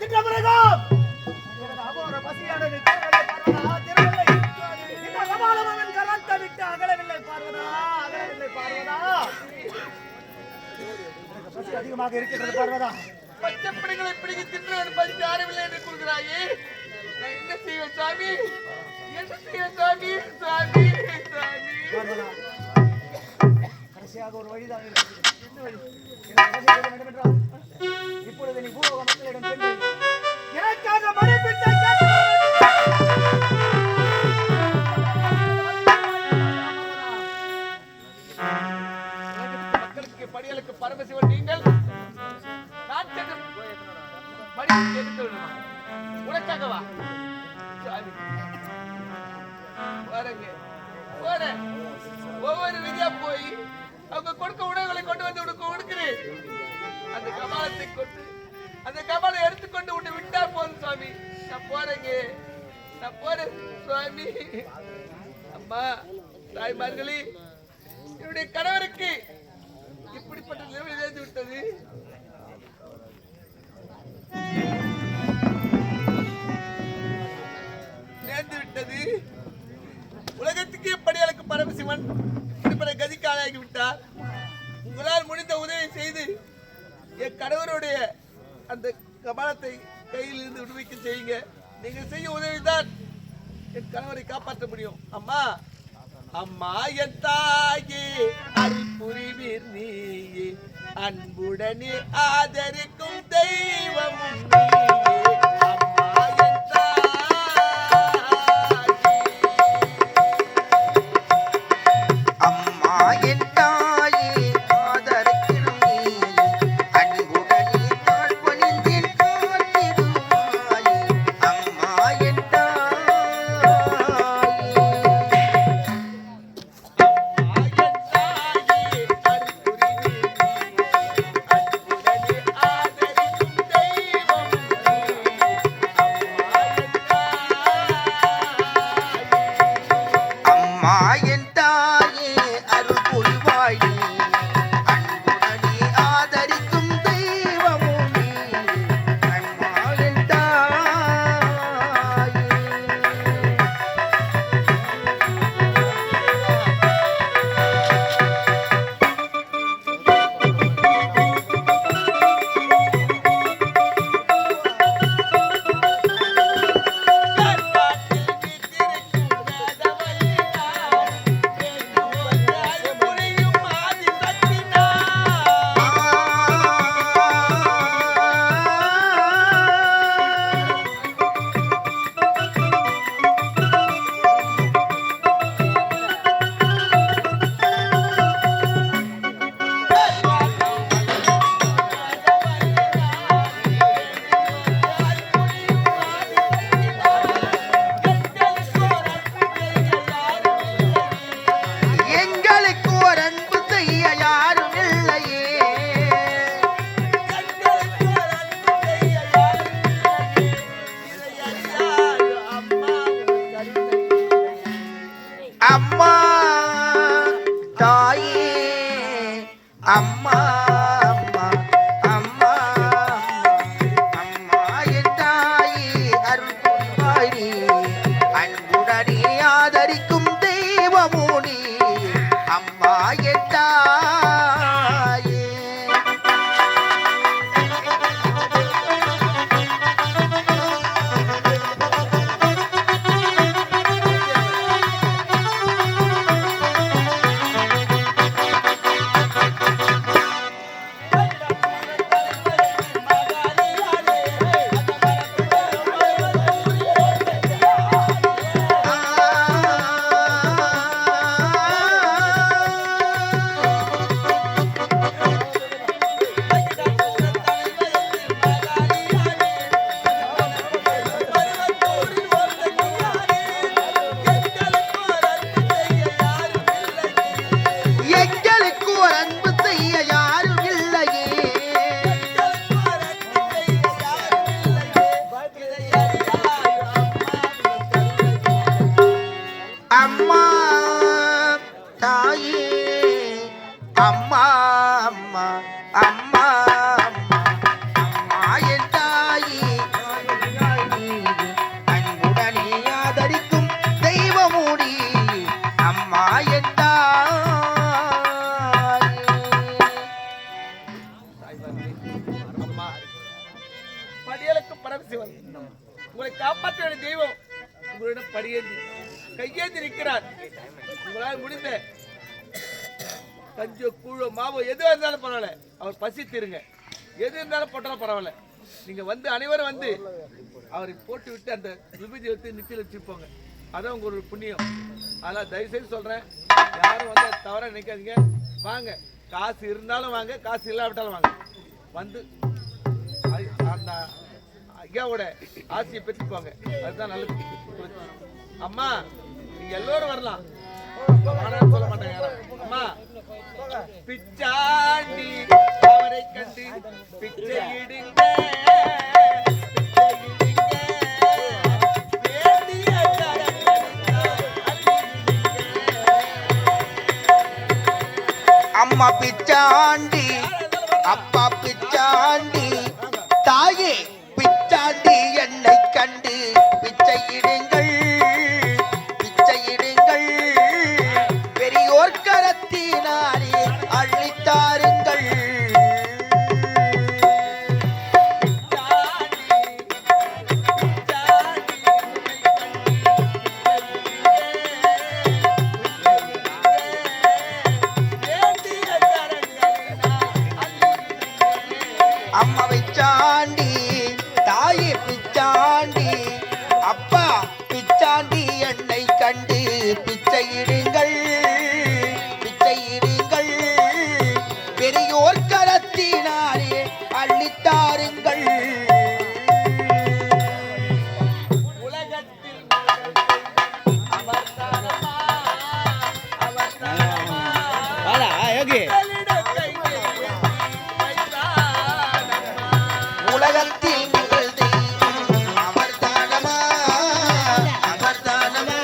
திட்ட பிறகு அபோர பசியானது இந்த கபாலவன் கரத்தை விட்டு அகலவில்லை பார்வதா, அகலவில்லை பார்வதா. பசி அதிகமாக இருக்கிறது பார்வதா. பச்சை பிடிகளை பிடிக்க தின்றவன் பசி ஆறவில்லை என்று கூறுகிறாயே, நான் என்ன செய்வேன் சாமி? என்ன செய்வேன் சாமி? சாமி சாமி பார்வதா, கடைசியாக ஒரு வழிதான் இருக்கிறது. என்ன வழி? எனக்கு வழி சொல்ல வேண்டும் என்றால் இப்பொழுது நீ பூலோக மக்களிடம் சென்று எனக்காக மன்னிப்பிட்டை கேட்டு மக்களுக்கு படிகளுக்கு பரமசிவன் நீங்கள் நாட்டகம் படி எடுக்க வேண்டுமா? உனக்காகவா? சாமி பாருங்க, போறேன் ஒவ்வொரு விதியா போய் அவங்க கொடுக்க உணவுகளை கொண்டு வந்து கொடுக்கிறேன். அந்த கபாலத்தை கொண்டு அந்த கபாலை எடுத்துக்கொண்டு உன்னை விட்டா போதும் சாமி. நான் போறேங்க, நான் போறேன் சுவாமி. அம்மா தாய்மார்களே, என்னுடைய கணவருக்கு இப்படிப்பட்ட நிலைமை நேர்ந்து விட்டது. நேர்ந்து விட்டது. உலகத்துக்கே படியாளுக்கு பரமசிவன் இப்படிப்பட்ட கதிக்கு ஆளாகி விட்டார். உங்களால் முடிந்த உதவி செய்து என் கணவருடைய அந்த கபாலத்தை கையில் இருந்து விடுவிக்க செய்யுங்க. நீங்க செய்ய உதவிதான் என் கணவரை காப்பாற்ற முடியும். அம்மா அம்மா என் தாயே அருள் புரிவீர் நீயே, அன்புடனே ஆதரிக்கும் தெய்வமும் நீயே. அம்மா என் தாயே, அம்மா என் தாயே ஆதரிக்கும் நீயே, அன்புடனே தாழ் பணிந்தேன் காத்திடுவாயே. அம்மா என் தாயே, அருள் புரிவீர் நீயே, அன்புடனே ஆதரிக்கும் பரமசிவன் உங்களை காப்பாற்ற வேண்டிய தெய்வம் உங்களிடம் படியேந்தி கையேந்தி நிற்கிறார். உங்களால் முடிந்த கஞ்சோ கூழோ மாவோ எது இருந்தாலும் பரவாயில்ல, அவர் பசி தீருங்க. எது இருந்தாலும் போட்டாலும் பரவாயில்ல, நீங்க வந்து அனைவரும் வந்து அவரை போட்டு விட்டு அந்த விபூதி எடுத்து நித்தியில் வச்சுருப்பாங்க. அதான் உங்க ஒரு புண்ணியம். அதெல்லாம் தயவுசெய்து சொல்றேன், யாரும் வந்து தவறா நினைக்காதீங்க. வாங்க, காசு இருந்தாலும் வாங்க, காசு இல்லாவிட்டாலும் வாங்க. வந்து அந்த ஐயாவோட ஆசையை பெற்றுப்பாங்க, அதுதான் நல்லது. அம்மா நீங்க எல்லோரும் வரலாம், சொல்ல மாட்டாங்க யாரும். அம்மா பிச்சாண்டி அவரை கண்டு பிச்சையிடுங்க, அம்மா பிச்சாண்டி அப்பா பிச்சாண்டி தாயே பிச்சாண்டி என்னை கண்டு பிச்சையிடுங்கள் பிச்சையிடுங்கள், பெரியோர் கரத்தினாலே அள்ளித்தாருங்கள். அம்மா பிச்சாண்டி தாயே பிச்சாண்டி அப்பா பிச்சாண்டி என்னை கண்டு பிச்சையிடுங்கள் பிச்சையிடுங்கள், பெரியோர் கரத்தினாலே அள்ளித்தாருங்கள். உலகத்தில் முதல் தெய்வம் அவர்தானமா அவர்தானமா,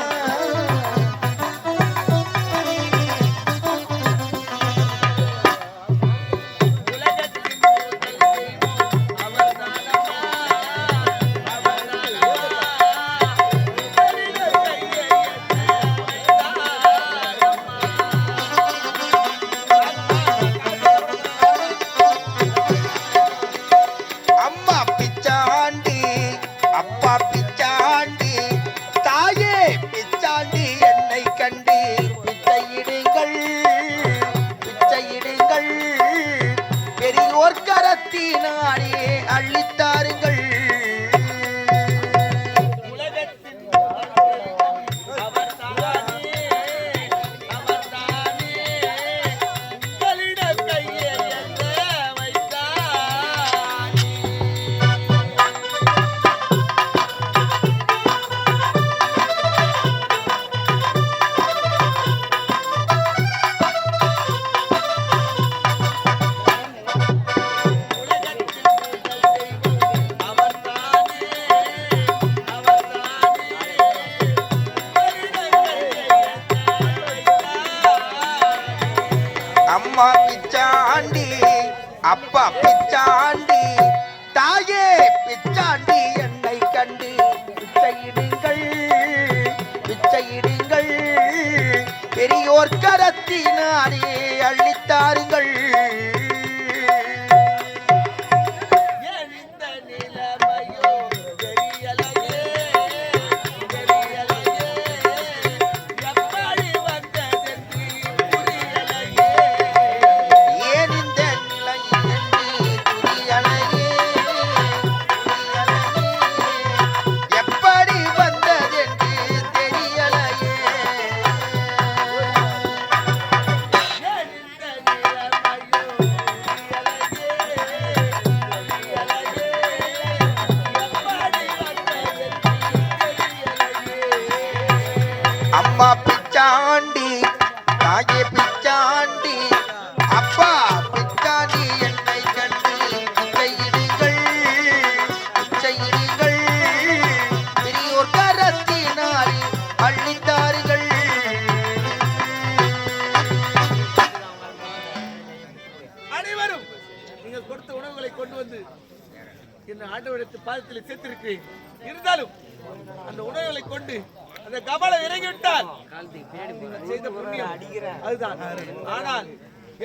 அம்மா பிச்சாண்டி அப்பா பிச்சாண்டி தாயே பிச்சாண்டி என்னை கண்டு பிச்சையிடுங்கள் பிச்சையிடுங்கள், பெரியோர் கரத்தினாலே அள்ளித்தாருங்கள். அம்மா பிச்சாண்டி அப்பா பிச்சாண்டி தாயே பிச்சாண்டி என்னை கண்டு பிச்சையிடுங்கள் பிச்சையிடுங்கள், பெரியோர் கரத்தினாலே அள்ளித்தாருங்கள். ஏன் இந்த நிலை என்று புரியலையே எப்படி வந்ததென்று தெரியலையே. அம்மா பிச்சாண்டி தாயே பிச்சாண்டி அப்பா பிச்சாண்டி என்னை கண்டு பிச்சையிடுங்கள் பிச்சையிடுங்கள், பெரியோர் கரத்தினாலே அள்ளித்தாருங்கள். அனைவரும் நீங்கள் கொடுத்த உணவுகளை கொண்டு வந்து என்ன ஆண்டவரத்து பாதத்தில் சேர்த்திருக்கிறேன். இருந்தாலும் அந்த உணவுகளை கொண்டு அந்த கபாலம் இறங்கிவிட்டால் நீங்கள் செய்த புண்ணியம் அதுதான். ஆனால்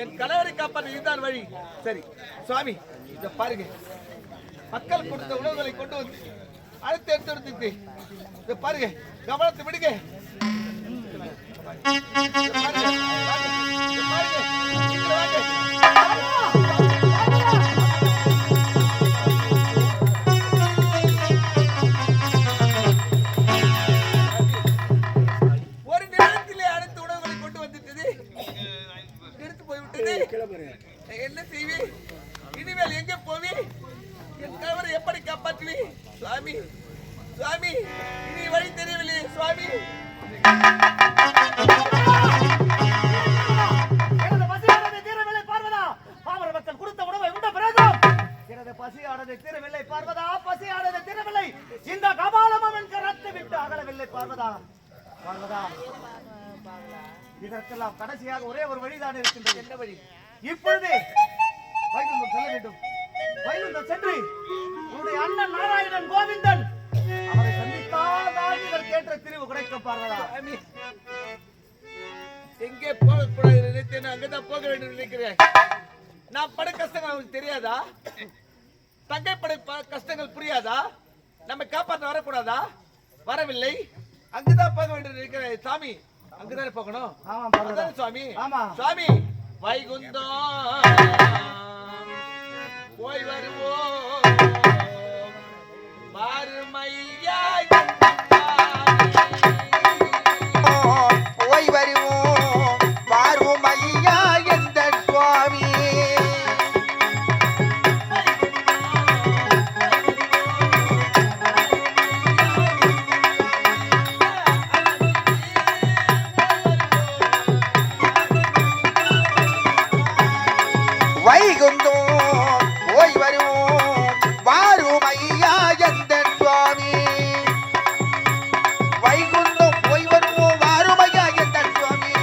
என் கணவரை காப்பாற்ற இதுதான் வழி. சரி சுவாமி, இத பாருங்க, மக்கள் கொடுத்த உணவுகளை கொண்டு வந்து அடுத்து எடுத்து இதை பாருங்க, கவனத்தை விடுங்க. பாருங்க, பாருங்க, வாங்க. ஒரு நேரத்திலே அடுத்த உணவுகளை கொண்டு வந்துட்டது, எடுத்து போய்விட்டது. என்ன செய்வி? இனிமேல் எங்கே போவி? என் கணவரை எப்படி காப்பாற்றுவி? சுவாமி, சுவாமி, இனி வழி தெரியவில்லை சுவாமி. எனது பசியானது தீரவில்லை பார்வதா. பாமர மக்கள் கொடுத்த உணவை உண்ட பிறகும் எனது பசியானது தீரவில்லை பார்வதா. பசியானது தீரவில்லை. இந்த கபாலம் அவன் கரத்தை விட்டு அகலவில்லை பார்வதா. பார்வதா, இதற்கெல்லாம் கடைசியாக ஒரே ஒரு வழிதான் இருக்கின்றது. என்ன வழி? இப்பொழுது வைகுந்தம் செல்ல வேண்டும். வைகுந்தம் சென்று உன்னுடைய அண்ணன் நாராயணன் கோவிந்தன் அவரை சந்தித்தால் இதற்கேற்ற திரிவு கிடைக்கும் பார்வதா. எங்கே போகக்கூடாது நினைத்தேன், அங்கதான் போக வேண்டும் நினைக்கிறேன். நான் பட கஷ்டங்கள் அவனுக்கு தெரியாதா? தங்கை படை கஷ்டங்கள் புரியாதா? நம்ம காப்பாற்ற வரக்கூடாதா? வரவில்லை, அங்குதான் போக வேண்டும் நினைக்கிறேன். சாமி, அங்குதானே போகணும். அதானே சுவாமி? சுவாமி, வைகுந்தம் போய் வருவோம் பாருமையா. போய் வருவோம் பார்வோம் ஐயா எந்த சுவாமி. வைகுந்தம் போய் வருவோம் வாரும் ஐயா எந்த சுவாமி. வைகுந்தம் போய் வருவோம் வாரும் ஐயா எந்த சுவாமி.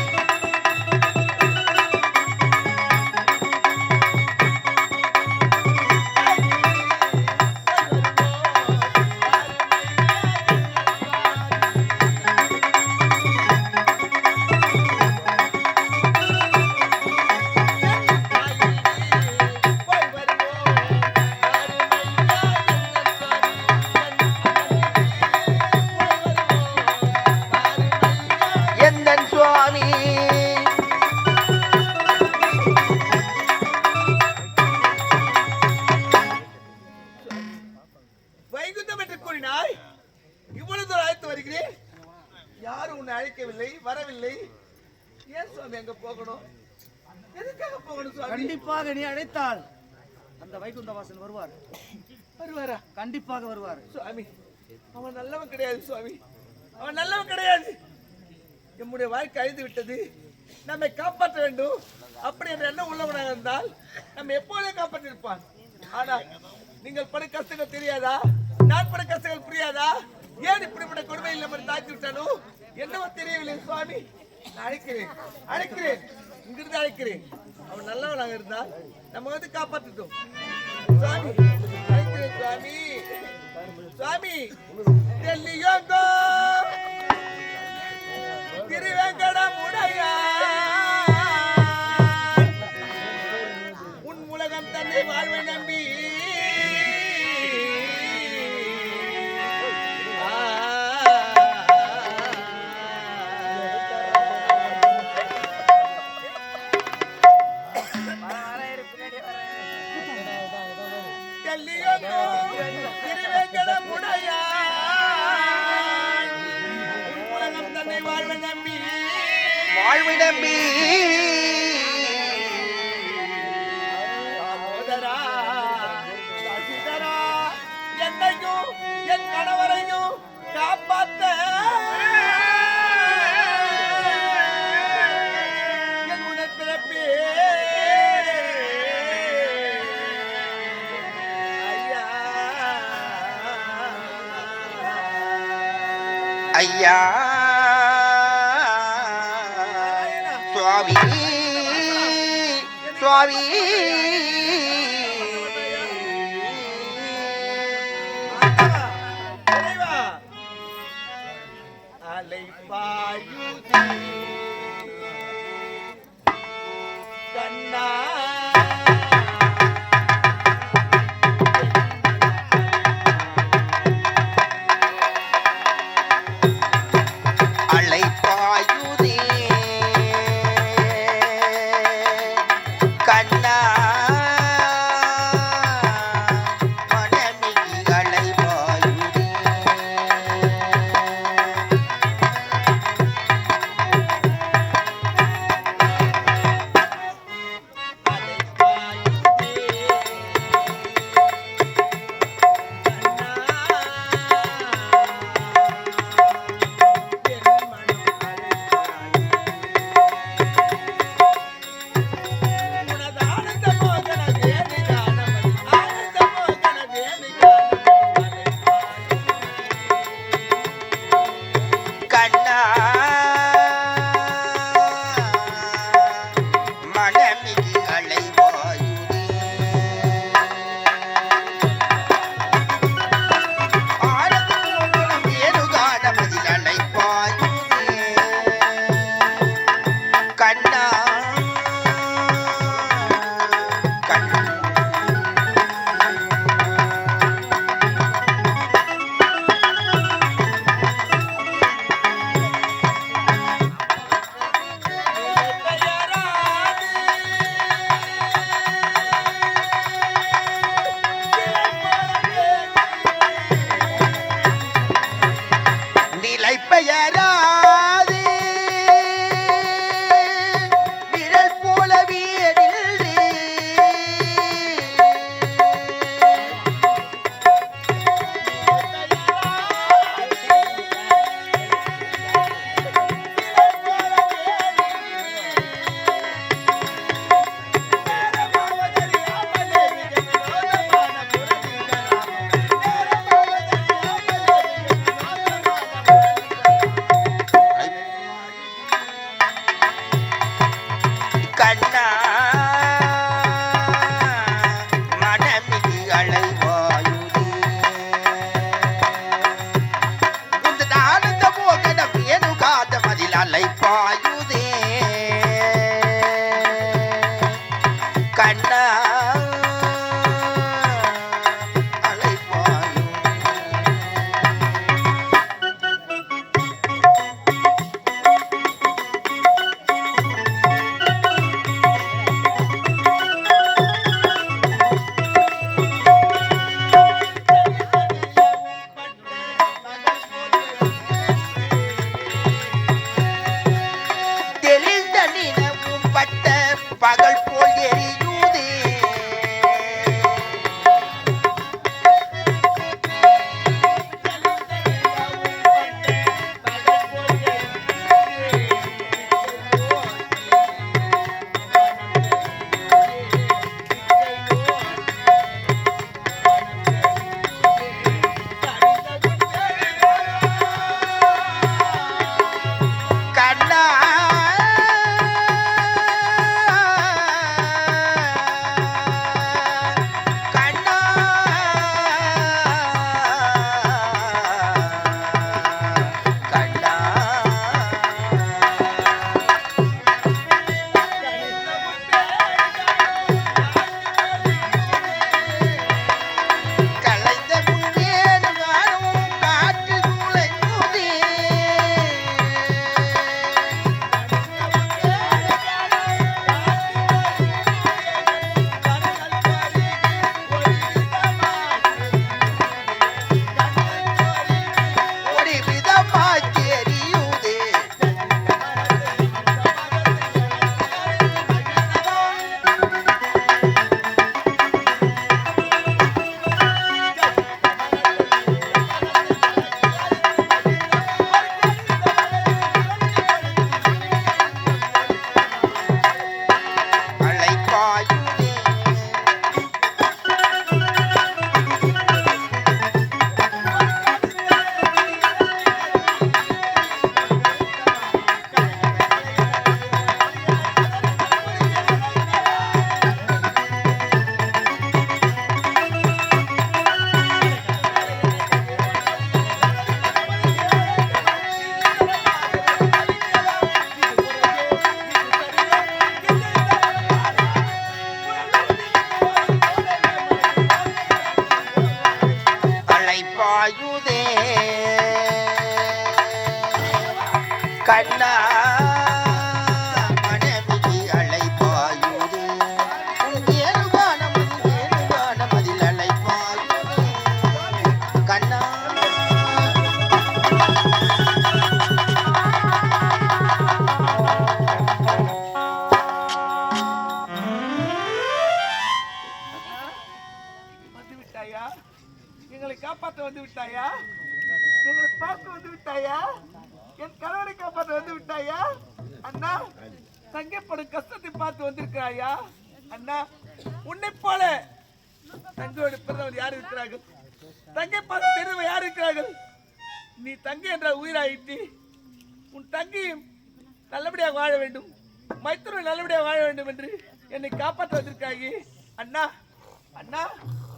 எந்தன் சுவாமி. வைகுந்தம் என்று கூறினாய், இவ்வளவு தூரம் அழைத்து வருகிறேன். யாரும் உன்னை அழைக்கவில்லை, வரவில்லை. ஏன் சுவாமி அங்க போகணும்? எதுக்காக போகணும் சுவாமி? கண்டிப்பாக நீ அழைத்தால் அந்த வைகுந்தவாசன் வருவார். வருவாரா? கண்டிப்பாக வருவார் சுவாமி. அவன் நல்லவன் கிடையாது சுவாமி, அவன் நல்லவன் கிடையாது. நம்முடைய வாழ்க்கை அழிந்து விட்டது, நம்மை காப்பாற்ற வேண்டும் அப்படி என்ற எண்ணம் உள்ளவனாக இருந்தால் நம்ம எப்போதே காப்பாற்றிருப்பான். ஆனா நீங்கள் பட கஷ்டங்கள் தெரியாதா? நான் பட கஷ்டங்கள் புரியாதா? ஏன் இப்படிப்பட்ட கொடுமையில் நம்ம தாக்கி விட்டானோ என்னவோ தெரியவில்லை சுவாமி. நான் அழைக்கிறேன், இங்கிருந்து அழைக்கிறேன். அவன் நல்லவனாக இருந்தால் நம்ம வந்து காப்பாற்றிட்டோம் சுவாமி. அழைக்கிறேன் சுவாமி. சுவாமி, டெல்லியோங்கோ திருவேங்கடமுடையா உன் உலகம் தன்னை வாழ்வை நம்பி டெல்லியோங்கோ திருவேங்கடமுடையா வாழ்வை நம்பி சகோதரா சசிதரா என்னையும் என் கணவரையும் காப்பாத்த என் உணர்பிறப்பே ஐயா சுவாமி. சுவாமி அலைப்பாயுதி கண்ணா பாயுதே கண்ணா மனைவி அலை பாயுதே ஏழுவானம் அதில் அலை பாயுதே கண்ணா வந்து விட்டாயா? எங்களை காப்பாற்ற வந்து விட்டாயா? எங்களை பார்க்க வந்து விட்டாயா? என் கணவனை காப்பாற்ற வந்து விட்டாயா? அண்ணா, தங்கைப்படும் கஷ்டத்தை பார்த்து வந்திருக்கிறாயா? அண்ணா, உன்னை போல தங்கையோடு பிறந்தவர் யார் இருக்கிறார்கள்? தங்கை பார்த்து தெரிந்தவர் யார் இருக்கிறார்கள்? நீ தங்கை என்ற உயிராயிட்டு உன் தங்கையும் நல்லபடியாக வாழ வேண்டும், மைத்துனர் நல்லபடியாக வாழ வேண்டும் என்று என்னை காப்பாற்ற வந்திருக்காங்க. அண்ணா, அண்ணா,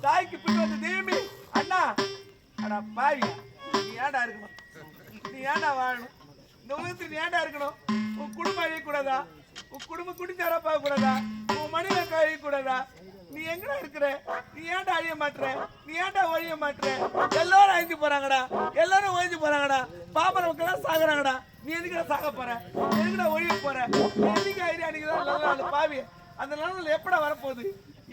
தாய்க்கு பின் வந்த தெய்வமே அண்ணா. அடா பாவி, நீ ஏண்டா இருக்கணும்? நீ ஏண்டா வாழணும்? இந்த உலகத்தில் நீ ஏண்டா இருக்கணும்? உன் குடும்பம் அழியக்கூடாதா? உன் குடும்பம் குடிச்சாரா பார்க்க கூடாதா? உன் மனைவி அழியக்கூடாதா? நீ எங்கடா இருக்கிற? நீ ஏன்டா அழிய மாட்டுற? நீ ஏன்டா ஒழிய மாட்டுற? எல்லாரும் அழிஞ்சு போறாங்கடா, எல்லாரும் ஒழிஞ்சு போறாங்கடா, பாப்பர மக்கள் சாகுறாங்கடா. நீ எதுக்குடா சாக போற? நீ எதுக்குடா ஒழிய போற? நீ எதுக்கு ஐடியா அன்னைக்குதான் பாவி? அந்த நிலைமையில எப்படா வரப்போகுது?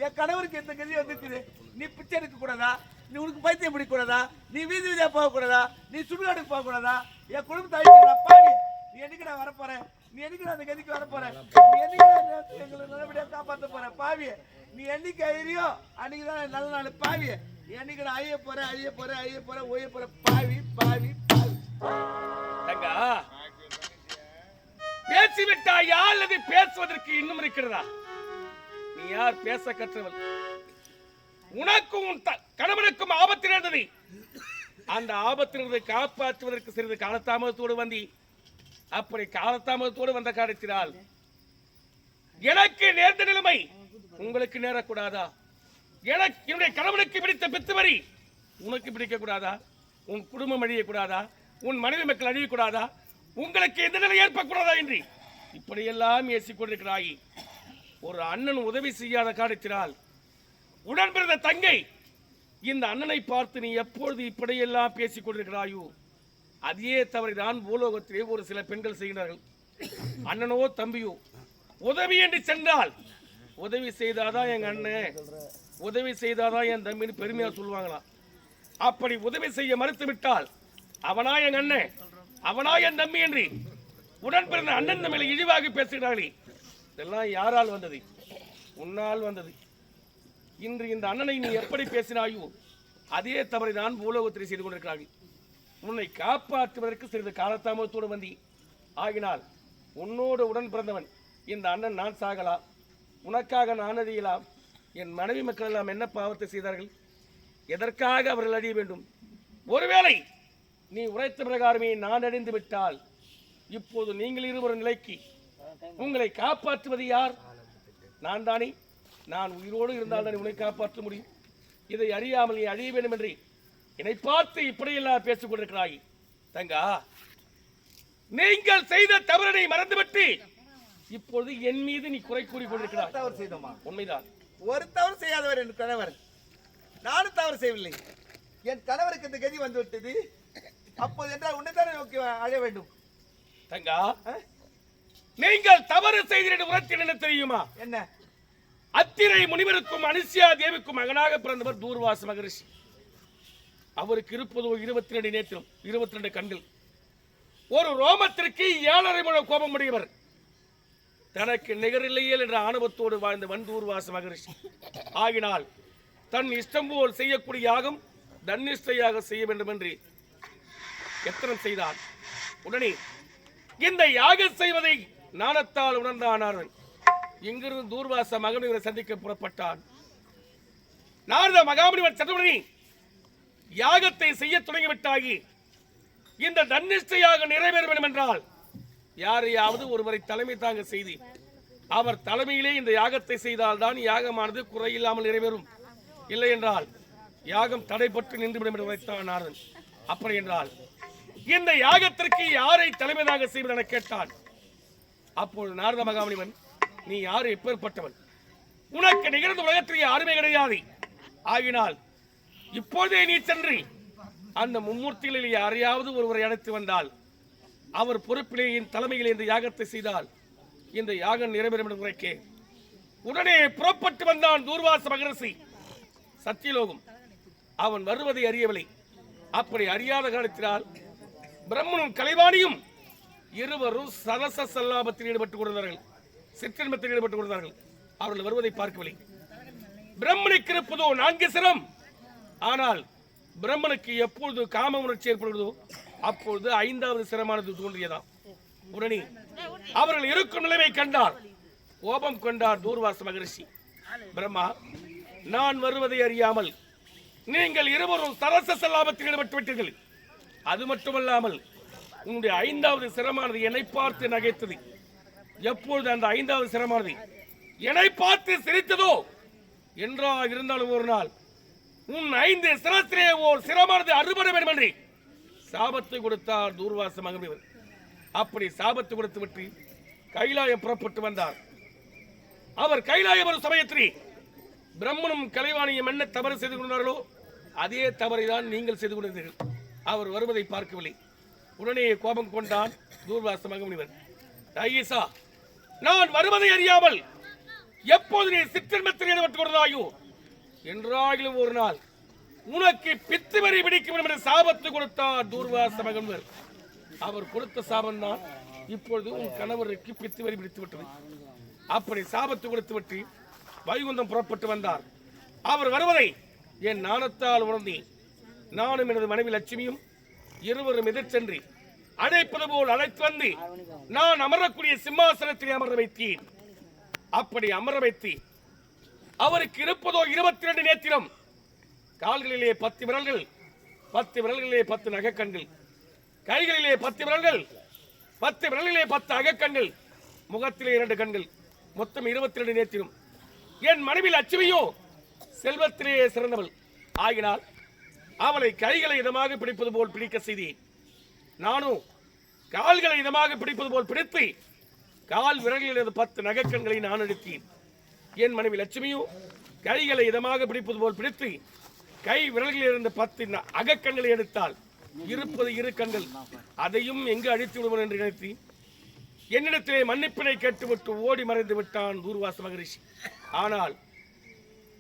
என் கணவருக்கு எந்த கல்வி வந்துருக்குது? நீ பிச்சை எடுக்க கூடாதா? நீ உனக்கு பைத்தியம் பிடிக்க கூடாதா? நீ வீதி வீதியா போக கூடாதா? நீ சுடுகாட்டுக்கு போக கூடாதா? என் குடும்பத்தை அழிச்சுடா பாவி. நீ என்னைக்குடா வரப்போற? நீ என்னைக்குடா அந்த கதிக்கு வரப்போற? நீ என்னைக்குடா எங்களை நல்லபடியா காப்பாற்ற போற பாவி? நீ என்னைக்கு அழியோ அன்னைக்குதான் நல்ல நாள் பாவி. என்னைக்குடா அழிய போற அழிய போற அழிய போற ஒழிய போற பாவி பாவி பாவி. தங்கா, பேசிவிட்டாயா அல்லது பேசுவதற்கு இன்னும் இருக்கிறதா? நீ யார்? பேச கற்றவள். உனக்கும் உன் கணவனுக்கும் ஆபத்து இருந்தது. அந்த ஆபத்திலிருந்து காப்பாற்றுவதற்கு சிறிது காலதாமதத்தோடு வந்தி. அப்படி காலதாமதத்தோடு வந்த காரணத்தினால் எனக்கு நேர்ந்த நிலைமை உங்களுக்கு நேரக்கூடாதா? எனக்கு என்னுடைய கணவனுக்கு பிடித்த பித்துவரி உனக்கு பிடிக்க கூடாதா? உன் குடும்பம் அழியக்கூடாதா? உன் மனைவி மக்கள் அழியக்கூடாதா? உங்களுக்கு எந்த நிலை ஏற்படக்கூடாதா என்று இப்படியெல்லாம் ஏசிக்கொண்டிருக்கிறாய். ஒரு அண்ணன் உதவி செய்யாத காரணத்தினால் உடன் பிறந்த தங்கை இந்த அண்ணனை பார்த்து நீ எப்பொழுது இப்படியெல்லாம் பேசிக் கொண்டிருக்கிறாயோ அதே தவறை தான் பூலோகத்திலே ஒரு சில பெண்கள் செய்கிறார்கள். அண்ணனோ தம்பியோ உதவி என்று சென்றால் உதவி செய்தாதான் எங்க அண்ணன், உதவி செய்தாதான் என் தம்பின்னு பெருமையா சொல்லுவாங்களாம். அப்படி உதவி செய்ய மறுத்து விட்டால் அவனா என் அண்ணன், அவனா என் தம்பி என்று உடன் பிறந்த அண்ணன் தம்பியை இழிவாக பேசுகிறார்களே, இதெல்லாம் யாரால் வந்தது? உன்னால் வந்தது. இன்று இந்த அண்ணனை நீ எப்படி பேசினாயோ அதே தவறை தான் பூலோகத்தில் செய்து கொண்டிருக்கிறார்கள். உன்னை காப்பாற்றுவதற்கு சிறிது காலதாமதத்தோடு வந்தி. ஆகினால் உன்னோடு உடன் பிறந்தவன் இந்த அண்ணன் நான் சாகலாம், உனக்காக நான் அழியலாம். என் மனைவி மக்கள் எல்லாம் என்ன பாவத்தை செய்தார்கள்? எதற்காக அவர்கள் அழிய வேண்டும்? ஒருவேளை நீ உரைத்த பிரகாரமே நான் அழிந்து விட்டால் இப்போது நீங்கள் இருவரும் நிலைக்கு உங்களை காப்பாற்றுவது யார்? நான் தானே. நான் உயிரோடு இருந்தால் தான் உன்னை காப்பாற்ற முடியும். இதை அறியாமல் நீ அழிய வேண்டும் என்று என்னை பார்த்து இப்படியெல்லாம் பேசிக் கொண்டிருக்கிறாய். தங்கா, நீங்கள் செய்த தவறனை மறந்துவிட்டு இப்பொழுது என் மீது நீ குறை கூறி கொண்டிருக்கிறாய். தவறு செய்தோமா? உண்மைதான். ஒரு தவறு செய்யாதவர் என் கணவர். நானும் தவறு செய்யவில்லை. என் கணவருக்கு இந்த கதி வந்து விட்டது. அப்போது என்றால் உன்னைத்தானே நோக்கி அழ வேண்டும். தங்கா, நீங்கள் தவறு செய்த உரத்தில் என்ன தெரியுமா? என்ன? அத்திரை முனிவருக்கும் அனுசியா தேவிக்கும் மகனாக பிறந்தவர் தூர்வாச மகரிஷி. அவருக்கு இருப்பதோ 22 நேத்திரம், 22 கண்கள். ஒரு ரோமத்திற்கு 7.5 முழம் கோபம் உடையவர். தனக்கு நிகரில்லையே என்ற ஆணவத்தோடு வாழ்ந்த வந்தூர்வாச மகரிஷி. ஆகினால் தன் இஷ்டம் போல் செய்யக்கூடிய யாகம் தன்னிஷ்டையாக செய்ய வேண்டும் என்று எத்தனம் செய்தார். உடனே இந்த யாகம் செய்வதை நாணத்தால் உணர்ந்தானார். இங்கிருந்து தூர்வாச மகாமுனிவரை சந்திக்க புறப்பட்டான். நாரத மகாமுனிவர் சதுரமணி யாகத்தை செய்ய தொடங்கிவிட்டாகி இந்த தன்னிஷ்டையாக நிறைவேற வேண்டும் என்றால் யாரையாவது ஒருவரை தலைமை தாங்க செய்து அவர் தலைமையிலே இந்த யாகத்தை செய்தால் தான் யாகமானது குறையில்லாமல் நிறைவேறும். இல்லை என்றால் யாகம் தடைப்பட்டு நின்றுவிடும் என்று உரைத்தான் நாரதன். அப்படி என்றால் இந்த யாகத்திற்கு யாரை தலைமையாக செய்வது என கேட்டான். அப்போது நாரத மகாமுனிவன், நீ யாரு, எப்பேற்பட்டவன்? உனக்கு நிகழ்ந்த உலகத்தில் யாருமே கிடையாது. ஆகினால் இப்போதே நீ சென்று அந்த மும்மூர்த்திகளில் யாரையாவது ஒருவரை அழைத்து வந்தால் அவர் பொறுப்பிலேயின் தலைமையில் இந்த யாகத்தை செய்தால் இந்த யாகம் நிறைவேறும் என்று உரைக்க உடனே புறப்பட்டு வந்தான் தூர்வாச மகரிஷி சத்தியலோகம். அவன் வருவதை அறியவில்லை. அப்படி அறியாத காலத்தினால் பிரம்மனும் கலைவாணியும் இருவரும் சரச சல்லாபத்தில் ஈடுபட்டுக் கொண்டார்கள், சிற்றின்பத்தில் ஈடுபட்டுக் கொண்டார்கள். அவர்கள் வருவதை பார்க்கவில்லை. பிரம்மனுக்கு இருப்பதோ 4 சிரம். ஆனால் பிரம்மனுக்கு எப்பொழுது காம உணர்ச்சி ஏற்படுவதோ அப்பொழுது 5வது சிரமானது தோன்றியதாம். உடனே அவர்கள் இருக்கும் நிலைமை கண்டார். கோபம் கொண்டார் தூர்வாச மகரிஷி. பிரம்மா, நான் வருவதை அறியாமல் நீங்கள் இருவரும் சரச சல்லாபத்தில் ஈடுபட்டு விட்டீர்கள். அது மட்டுமல்லாமல் உன்னுடைய 5வது சிரமானது என்னை பார்த்து நகைத்தது. எப்பொழுது அந்த 5வது சிரமானது என்னை பார்த்து சிரித்ததோ என்றா இருந்தாலும் ஒரு நாள் உன் 5 சிரத்திலே ஓர் சிரமானது அறுபட வேண்டும் என்று சாபத்தை கொடுத்தார் தூர்வாச மகரிஷி. அப்படி சாபத்தை கொடுத்து விட்டு கைலாயம் புறப்பட்டு வந்தார். அவர் கைலாயம் ஒரு சமயத்திலே பிரம்மனும் கலைவாணியும் என்ன தவறு செய்து கொண்டார்களோ அதே தவறை தான் நீங்கள் செய்து கொண்டிருந்தீர்கள். அவர் வருவதை பார்க்கவில்லை. உடனே கோபம் கொண்டான் தூர்வாச மகரிஷி. ஐயசா, நான் வருவதை அறியாமல் எப்போது நீ சிற்றின்பத்தில் ஈடுபட்டுக் கொண்டாயோ என்றாகிலும் ஒரு நாள் உனக்கு பித்துவரி பிடிக்கும் என்று சாபத்து கொடுத்தார் தூர்வாச மகரிஷி. அவர் கொடுத்த சாபம் தான் இப்பொழுது உன் கணவருக்கு பித்துவரி பிடித்து விட்டது. அப்படி சாபத்து கொடுத்து விட்டு வைகுந்தம் புறப்பட்டு வந்தார். அவர் வருவதை என் நாணத்தால் உணர்ந்தி நானும் எனது மனைவி லட்சுமியும் இருவரும் எதிர்ச்சென்று அழைப்பது போல் அழைத்து வந்து நான் அமரக்கூடிய சிம்மாசனத்தில் அமர வைத்தேன். அப்படி அமர வைத்து அவருக்கு இருப்பதோ 22 நேத்திரம், கால்களிலே 10 விரல்கள், 10 விரல்களிலே 10 நகைக்கண்கள், கைகளிலே 10 விரல்கள், 10 விரல்களிலே 10 அகக்கண்கள், முகத்திலே 2 கண்கள், மொத்தம் 22 நேத்திரம். என் மனைவி லட்சுமியோ செல்வத்திலே சிறந்தவள் ஆகினால் அவளை கைகளை இதமாக பிடிப்பது போல் பிடிக்க செய்தேன். நானும் கால்களை இதமாக பிடிப்பது போல் பிடித்து கால் விரல்களில் 10 நகைக்கண்களை நான் எடுத்தேன். என் மனைவி லட்சுமியோ கைகளை இதமாக பிடிப்பது போல் பிடித்து கை விரல்களில் இருந்த 10 அகக்கண்களை எடுத்தால் இருப்பது 2 கண்கள், அதையும் எங்கு அழித்து விடுவோம் என்று நினைத்து என்னிடத்திலே மன்னிப்பினை கேட்டுவிட்டு ஓடி மறைந்து விட்டான் தூர்வாச மகரிஷி. ஆனால்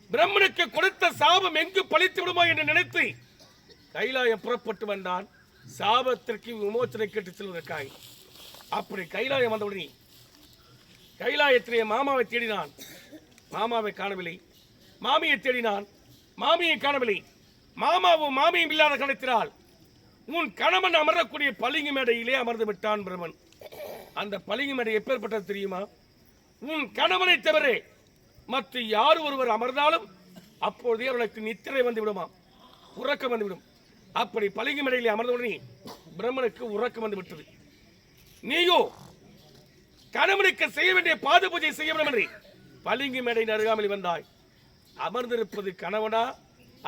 பிரம்மனுக்கு கொடுத்த சாபம் எங்கு பழித்து விடுமோ என்று நினைத்து கைலாயம் புறப்பட்டு வந்தான் சாபத்திற்கு விமோச்சனை கேட்டு செல்வதற்காக. அப்படி கைலாயம் வந்தவுடனே கைலாயத்திலே மாமாவை தேடினான். மாமாவை காணவில்லை. மாமியை தேடினான். மாமியை காணவில்லை. மாமாவும் மாமியும் இல்லாத காலத்தினால் உன் கணவன் அமரக்கூடிய பளிங்கு மேடையிலே அமர்ந்து விட்டான் பிரம்மன். அந்த பளிங்கு மேடை எப்பேற்பட்டது தெரியுமா? உன் கணவனை தவிர மற்ற யார் ஒருவர் அமர்ந்தாலும் அப்பொழுதே அவனுக்கு நித்திரை வந்து விடுமா, உறக்கம் வந்துவிடும். அப்படி பளிங்கு மேடையிலே அமர்ந்தவுடனே பிரம்மனுக்கு உறக்கம் வந்து விட்டது. நீயோ கணவனுக்கு செய்ய வேண்டிய பாத பூஜை செய்ய வேண்டும் என்று பளிங்கு மேடையின் அருகாமல் வந்தாய். அமர்ந்திருப்பது கணவனா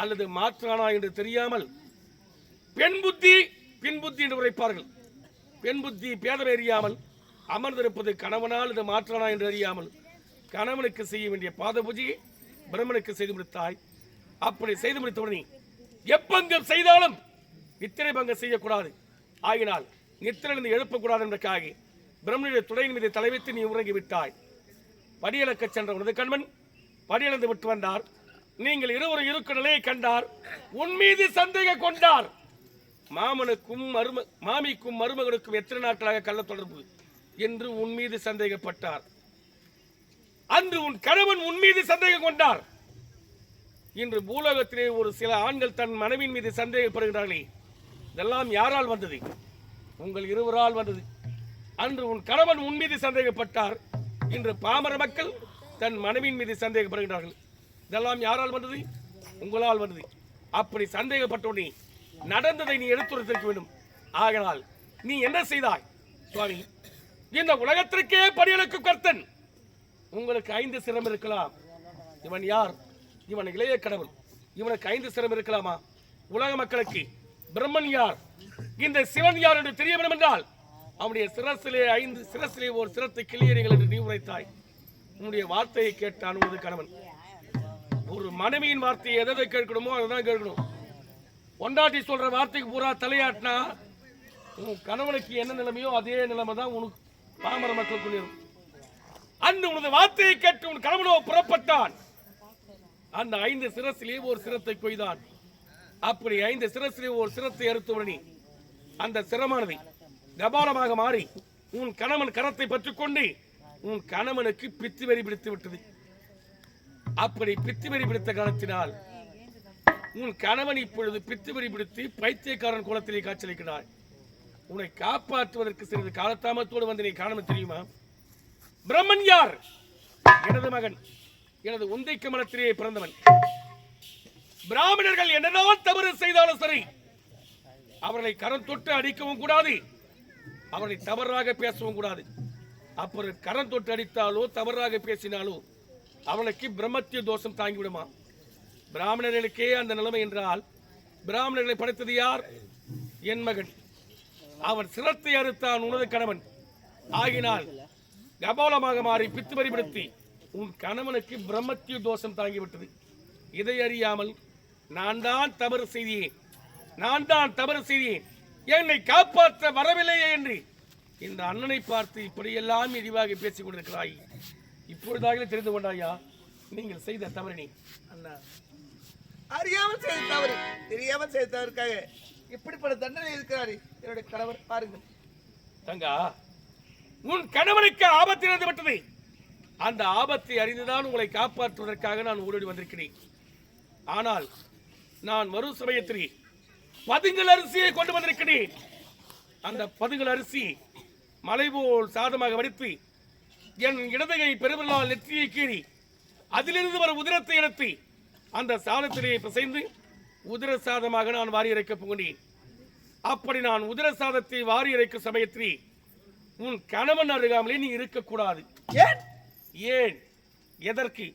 அல்லது மாற்றானா என்று தெரியாமல் பெண் புத்தி பின் புத்தி என்று உரைப்பார்கள். பெண் புத்தி பேதம் அறியாமல் அமர்ந்திருப்பது கணவனா அல்லது மாற்றானா என்று அறியாமல் கணவனுக்கு செய்ய வேண்டிய பாத பூஜையை பிரம்மனுக்கு செய்து முடித்தாய். அப்படி செய்து முடித்தவுடனே எப்பங்கம் செய்தாலும் நித்திரை பங்கம் செய்யக்கூடாது. ஆகினால் நித்திரையிலிருந்து எழுப்பக்கூடாது என்பதற்காக பிரம்மனுடைய துடையின் மீது தலை வைத்து நீ உறங்கி விட்டாய். படியலக்க சென்ற உனது கண்மன் படியளந்து விட்டு வந்தார். நீங்கள் இருவரும் இருக்கும் நிலையை கண்டார். உன் மீது சந்தேகம் கொண்டார். மாமனுக்கும் மாமிக்கும் மருமகனுக்கும் எத்தனை நாட்களாக கள்ள தொடர்பு என்று உன் மீது சந்தேகப்பட்டார். அன்று உன் கணவன் உன் மீது சந்தேகம் கொண்டார். இன்று பூலோகத்திலே ஒரு சில ஆண்கள் தன் மனைவியின் மீது சந்தேகப்படுகிறார்களே, இதெல்லாம் யாரால் வந்தது? உங்கள் இருவரால் வந்தது. அன்று உன் கணவன் உன் மீது சந்தேகப்பட்டார். இன்று பாமர மக்கள் தன் மனைவியின் மீது சந்தேகப்படுகிறார்கள். இதெல்லாம் யாரால் வந்தது? உங்களால் வந்தது. அப்படி சந்தேகப்பட்டோனே நடந்ததை நீ எடுத்துரைத்திருக்க வேண்டும். ஆகனால் நீ என்ன செய்தாய்? சுவாமி, இந்த உலகத்திற்கே படியலுக்கு கர்த்தன். உங்களுக்கு 5 சிரம் இருக்கலாம். இவன் யார்? இவன் இளைய கடவுள். இவனுக்கு 5 சிரம் இருக்கலாமா? உலக மக்களுக்கு பிரம்மன் யார், இந்த சிவன் யார் என்று தெரிய வேண்டும் என்றால் அவனுடைய சிரசிலே ஒரு சிரத்தை கிளியறிகள் என்று நீ உரைத்தாய். உன்னுடைய வார்த்தையை கேட்டான் உனது கணவன். ஒரு மனைவியின் வார்த்தையை எதை கேட்கணுமோ அதை தான் கேட்கணும். பொண்டாட்டி சொல்ற வார்த்தைக்கு பூரா தலையாட்டினா உன் கணவனுக்கு என்ன நிலைமையோ அதே நிலைமை தான் உனக்கு பாமர மக்களுக்கு இருக்கும். அந்த உனது வார்த்தையை கேட்டு உன் கணவனோ புறப்பட்டான். அந்த 5 சிரசிலே ஒரு சிரத்தை கொய்தான். அப்படி 5 சிரசிலே ஒரு சிரத்தை அறுத்தவனி அந்த சிரமானது கபாலமாக மாறி உன் கணவன் கரத்தை பற்றிக்கொண்டு உன் கணவனுக்கு பித்து வெறி பிடித்து விட்டது. அப்படி பித்து வெறி பிடித்த காலத்தினால் உன் கணவன் இப்பொழுது பித்து வெறி பிடித்து பைத்தியக்காரன் குளத்திலே காய்ச்சலிக்கிறார். உன்னை காப்பாற்றுவதற்கு சிறிது காலத்தாமத்தோடு வந்து நீ காண தெரியுமா? பிரம்மன் யார்? எனது மகன், எனது உந்தை கமலத்திலே பிறந்தவன். பிராமணர்கள் என்னதான் தவறு செய்தாலும் சரி, அவர்களை கரம் தொட்டு அடிக்கவும் கூடாது, அவர்களை தவறாக பேசவும் கூடாது. அப்புறம் கரம் தொட்டு அடித்தாலோ தவறாக பேசினாலோ அவனுக்கு பிரம்மத்திய தோஷம் தாங்கிவிடுமா? பிராமணர்களுக்கே அந்த நிலைமை என்றால் பிராமணர்களை படைத்தது யார்? என் மகன். அவன் சிரத்தை அறுத்தான் உனது கணவன். ஆகினால் கபாலமாக மாறி பித்து வரிபடுத்தி உன் கணவனுக்கு பிரம்மத்திய தோஷம் தாங்கிவிட்டது. இதை அறியாமல் நான் தான் தவறு செய்தேன், என்னை காப்பாற்ற வரவில்லையே என்று இந்த அண்ணனை பார்த்து இப்படியெல்லாம் இழிவாக பேசிக் கொண்டிருக்கிறாய். இப்பொழுதாக தெரிந்து கொண்டாயா நீங்கள் செய்த தவறினை? அண்ணா, அறியாமல் செய்த தவறு, தெரியாமல் செய்த தவறுக்காக இப்படிப்பட்ட தண்டனை இருக்கிறாரு என்னுடைய கணவர். பாருங்கள் தங்கா, உன் கணவனுக்கு ஆபத்து இருந்து விட்டது. அந்த ஆபத்தை அறிந்துதான் உங்களை காப்பாற்றுவதற்காக நான் ஓடி வந்திருக்கிறேன். ஆனால் நான் மறு சமயத்தில் பதுங்கல் அரிசியை கொண்டு வந்திருக்கிறேன். அந்த பதுங்கல் அரிசி மலை போல் சாதமாக வடித்து என் இடதுகை பெருவிரலால் நெற்றியை கீறி அதிலிருந்து வரும் உதிரத்தை எடுத்து அந்த சாதத்திலே பிசைந்து உதிர சாதமாக நான் வாரி இறைக்க போகிறேன். அப்படி நான் உதிர சாதத்தை வாரி இறைக்கும் சமயத்தில் உன் கணவன் அருகாமலே நீ இருக்கக்கூடாது. ஏன்? எதற்கு?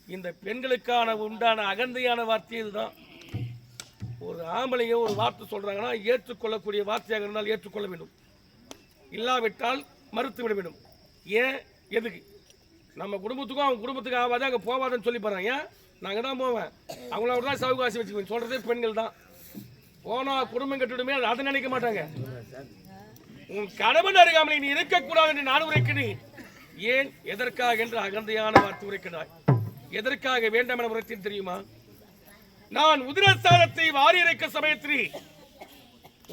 இந்த பெண்களுக்கான உண்டான அகந்தையான வார்த்தை இதுதான். ஒரு ஆம்பளைங்க ஒரு வார்த்தை சொல்றாங்கன்னா ஏற்றுக்கொள்ளக்கூடிய வார்த்தையாக இருந்தால் ஏற்றுக்கொள்ள வேண்டும், இல்லாவிட்டால் மறுத்து விட வேண்டும். ஏன்? எதுக்கு? நம்ம குடும்பத்துக்கும் அவங்க குடும்பத்துக்கு ஆகாது, அங்கே போவாதுன்னு சொல்லி போறாங்க. ஏன்? நாங்கள் தான் போவேன், அவங்களோட தான் சவுகாசி வச்சுக்குவேன் சொல்றதே பெண்கள் தான். போனா குடும்பம் கட்டிடுமே, அதை நினைக்க மாட்டாங்க. உன் கணவன் அருகாமலை நீ இருக்கக்கூடாது என்று நான் உரைக்கிறேன். ஏன்? எதற்காக என்று அகந்தையான வார்த்தை உரைக்கிறாய். எதற்காக வேண்டாம் என உரைத்தேன் தெரியுமா? நான் உதிரஸ்தானத்தை வாரி இறைக்க சமயத்தில்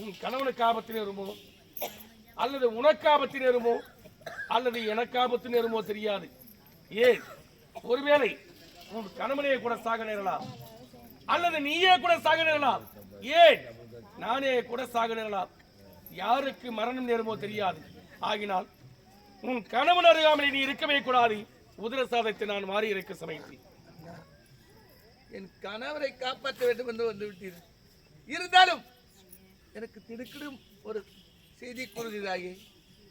உன் கணவனுக்கு ஆபத்து நேருமோ, அல்லது உனக்கு ஆபத்து நேருமோ, அல்லது எனக்கு ஆபத்து நேருமோ தெரியாது. ஏன்? ஒருவேளை உன் கணவனே கூட சாக நேரலாம், அல்லது நீயே கூட சாக நேரலாம். ஏன்? நானே கூட சாக நேரலாம். யாருக்கு மரணம் நேருமோ தெரியாது. ஆகினால் உன் கணவன் அருகாமலே நீ இருக்கவே கூடாது. உதிர சாதத்தை நான் மாறி இருக்க சமயத்தில் என் கணவரை காப்பாற்ற வேண்டும் என்று வந்து விட்டீர்கள். இருந்தாலும் எனக்கு திடுக்கிடும் ஒரு செய்தி கூறுகிறாயே,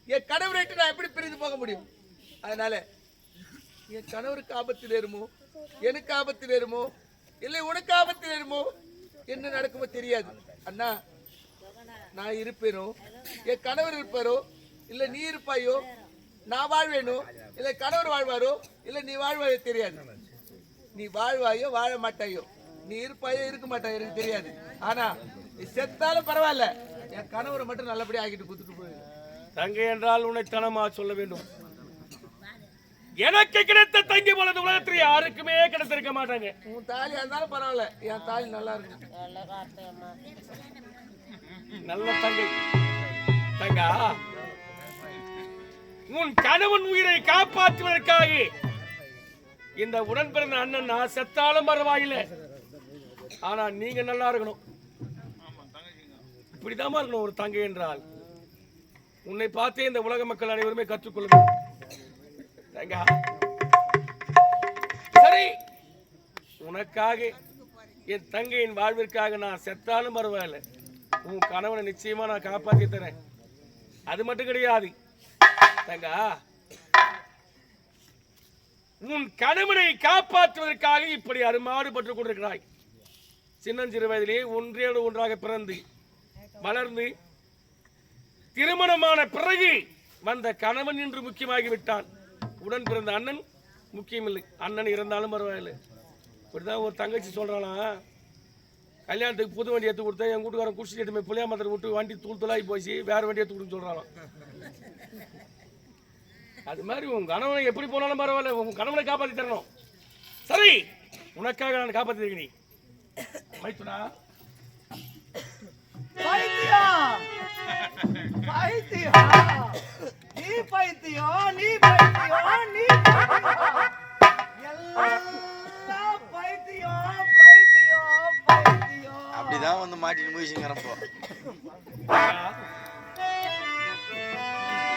என் கணவரை நான் எப்படி பிரிந்து போக முடியும்? அதனால என் கணவருக்கு ஆபத்து நேருமோ, எனக்கு ஆபத்து நேருமோ, இல்லை உனக்கு ஆபத்து நேருமோ, என்ன நடக்குமோ தெரியாது. அண்ணா, நான் இருப்பேனோ, என் கணவர் இருப்பாரோ, இல்லை நீ இருப்பாயோ, நான் வாழ்வேனோ, இல்லை கணவர் வாழ்வாரோ, இல்லை நீ வாழ்வாயோ தெரியாது. நீ வாழ்வாயோ வாழ மாட்டாயோ, நீ இருப்பாயோ இருக்க மாட்டாயோ எனக்கு தெரியாது. ஆனா நீ செத்தாலும் பரவாயில்ல, என் கணவரை மட்டும் நல்லபடியா ஆக்கிட்டு கொடுத்துட்டு போயிரு. தங்கை என்றால் உன்னைத்தனமா சொல்ல வேண்டும். எனக்கு கிடைத்த தங்கை போலது உலகத்தில் யாருக்குமே கிடைத்திருக்க மாட்டாங்க. உன் தாலியா இருந்தாலும் பரவாயில்ல, என் தாலி நல்லா இருக்கு. நல்ல தங்கை. தங்கா, உன் கணவன் உயிரை காப்பாற்றுவதற்காக இந்த உடன் பிறந்த அண்ணன் நான் செத்தாலும் பரவாயில்லை, ஆனா நீங்க நல்லா இருக்கணும். இப்படிதான் இருக்கணும் ஒரு தங்கை என்றால். உன்னை பார்த்தே இந்த உலக மக்கள் அனைவருமே கற்றுக்கொள்ளும். தங்கா, சரி, உனக்காக என் தங்கையின் வாழ்விற்காக நான் செத்தாலும் பரவாயில்லை, உன் கணவனை நிச்சயமா நான் காப்பாற்றி தரேன். அது மட்டும் கிடையாது தங்கா, உன் கணவனை காப்பாற்றுவதற்காக இப்படி அருமாறு பட்டுக் கொண்டிருக்கிறாய். சின்னஞ்சிறு வயதிலே ஒன்றோடு ஒன்றாக பிறந்து வளர்ந்து திருமணமான பிறகு வந்த கணவன் என்று முக்கியமாகிவிட்டான். உடன் பிறந்த அண்ணன் முக்கியம் இல்லை, அண்ணன் இருந்தாலும் பரவாயில்லை. இப்படிதான் ஒரு தங்கச்சி சொல்றானா, கல்யாணத்துக்கு புது வண்டி எடுத்து கொடுத்தேன். என் வீட்டுக்காரன் குடிச்சிட்டு எடுத்து புளியா மரத்தை விட்டு வண்டி தூளாகி போச்சு, வேற வண்டி எடுத்து கொடுன்னு சொல்றாங்க. அது மாதிரி உன் கணவனை எப்படி போனாலும் பரவாயில்ல, உன் கணவனை காப்பாற்றி தரணும். சரி, உனக்காக நான் காப்பாற்றி இருக்கேன். மைத்துனா பைத்தியம் பைத்தியம் நீ பைத்தியம் நீ பைத்தியம் நீ பைத்தியம் எல்லாம் பைத்தியம் பைத்தியம் பைத்தியம். அப்படிதான் வந்து மாட்டிட்டு முயற்சிங்கிறப்போ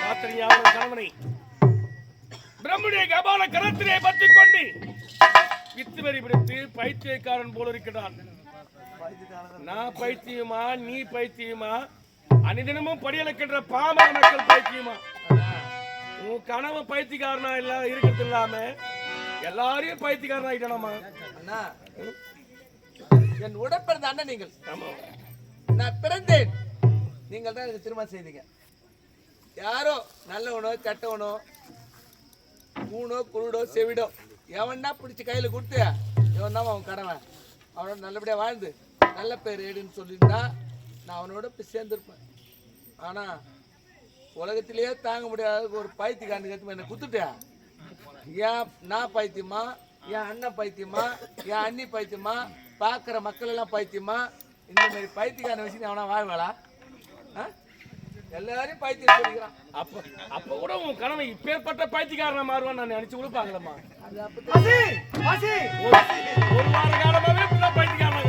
ராத்திரியாவது கணவனை பிரம்முடைய கபால கரத்திலே பற்றிக் கொண்டு வித்துவரி பிடித்து பைத்தியக்காரன் போல இருக்கிறான். நான் பைத்தியமா நீ பைத்தியமா? அனிதினமும் படியலக்கின்ற பாமர மக்கள் பைத்தியமா? உன் கனவு பைத்தியக்காரனா இல்ல இருக்கிறது இல்லாம எல்லாரையும் பைத்தியக்காரன் ஆயிட்டானாமா? அண்ணா, என் உடற்பிறந்த அண்ணன் நீங்கள். நான் பிறந்தேன், நீங்கள் தான் எனக்கு திருமணம் செய்தீங்க. யாரோ நல்லவனோ கெட்டவனோ கூணோ குருடோ செவிடோ எவன்னா பிடிச்சி கையில கொடுத்து இவன் தான் அவன் கடமை, அவனோட நல்லபடியா வாழ்ந்து நல்ல பேர் ஏடுன்னு சொல்லியிருந்தா நான் அவனோட போய் சேர்ந்துருப்பேன். ஆனா உலகத்திலேயே தாங்க முடியாத ஒரு பைத்தியக்காரனுக்கு என்னை குத்துட்டேன். ஏன் நான் பைத்தியமா, என் அண்ணன் பைத்தியமா, என் அண்ணி பைத்தியமா, பார்க்குற மக்கள் எல்லாம் பைத்தியமா? இந்த மாதிரி பைத்தியக்காரனை வச்சு அவனா வாழ்வாளா? எல்லாரையும் பைத்தியம் சொல்லிக்கிறான். அப்ப கூட உன் கனவை இப்பேற்பட்ட பைத்தியக்காரனா மாறுவான்னு நான் நினைச்சு கூட பாக்கலமா. ஒரு வார காலமாவே பைத்தியக்காரனா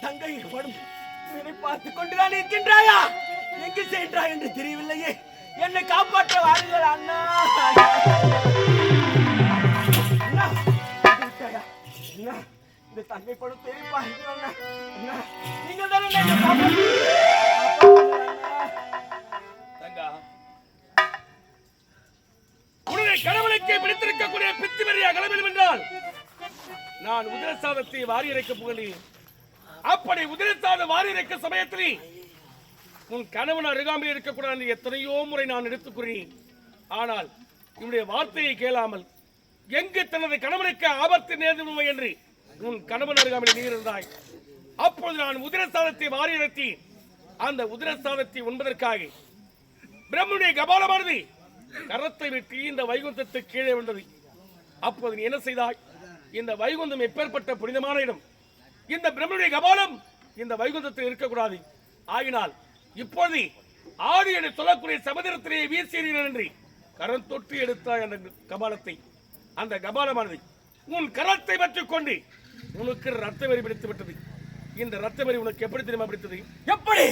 தங்கை படும் என்னை பார்த்துக் கொண்டுதான் இருக்கின்றாயா? எங்கு சென்றாய் என்று தெரியவில்லையே. என்னை காப்பாற்ற வாருங்கள் அண்ணா. அண்ணா, விட்டாயா? அண்ணா, இந்த தங்கை படம் தெரியுமா? அண்ணா, நீங்கள் தானே என்னை தங்கா, உன்னுடைய கணவனுக்கு பிடித்திருக்கக்கூடிய பித்துவெறிய அகலவில்லை என்றால் நான் உதிரசாதத்தை வாரி இறைக்க புகழேன். அப்படி உதிரசாத வாரி இறைக்க சமயத்தில் உன் கணவன் அருகாமையில் இருக்கக்கூடாது எத்தனையோ முறை நான் எடுத்துக்கூறினேன். ஆனால் என்னுடைய வார்த்தையை கேளாமல் எங்கு தனது கணவனுக்கு ஆபத்து நேர்ந்துவிடுமோ என்று உன் கணவன் அருகாமையில் நீ இருந்தாய். அப்பொழுது நான் உதிரசாதத்தை வாரி இறைத்தி அந்த உதிரசாதத்தை உண்பதற்காக பிரம்மனுடைய கபாலமானது கரத்தை வெட்டி இந்த வைகுந்தத்துக்கு கீழே வந்தது. அப்போது நீ என்ன செய்தாய்? இந்த வைகுந்தம் எப்பேற்பட்ட புனிதமான இடம். இந்த பிரம்மனுடைய கபாலம் இந்த வைகுந்தத்தில் இருக்கக்கூடாது. ஆகினால் இப்போது ஆடி என்று சொல்லக்கூடிய சமுதிரத்திலே வீசினீர்கள் என்று கரம் தொட்டு எடுத்தாய் அந்த கபாலத்தை. அந்த கபாலமானது உன் கரத்தை பற்றிக் கொண்டு உனக்கு ரத்த வெறி பிடித்து விட்டது. இந்த ரத்த வெறி உனக்கு எப்படி தெரியுமா பிடித்தது? எப்படி?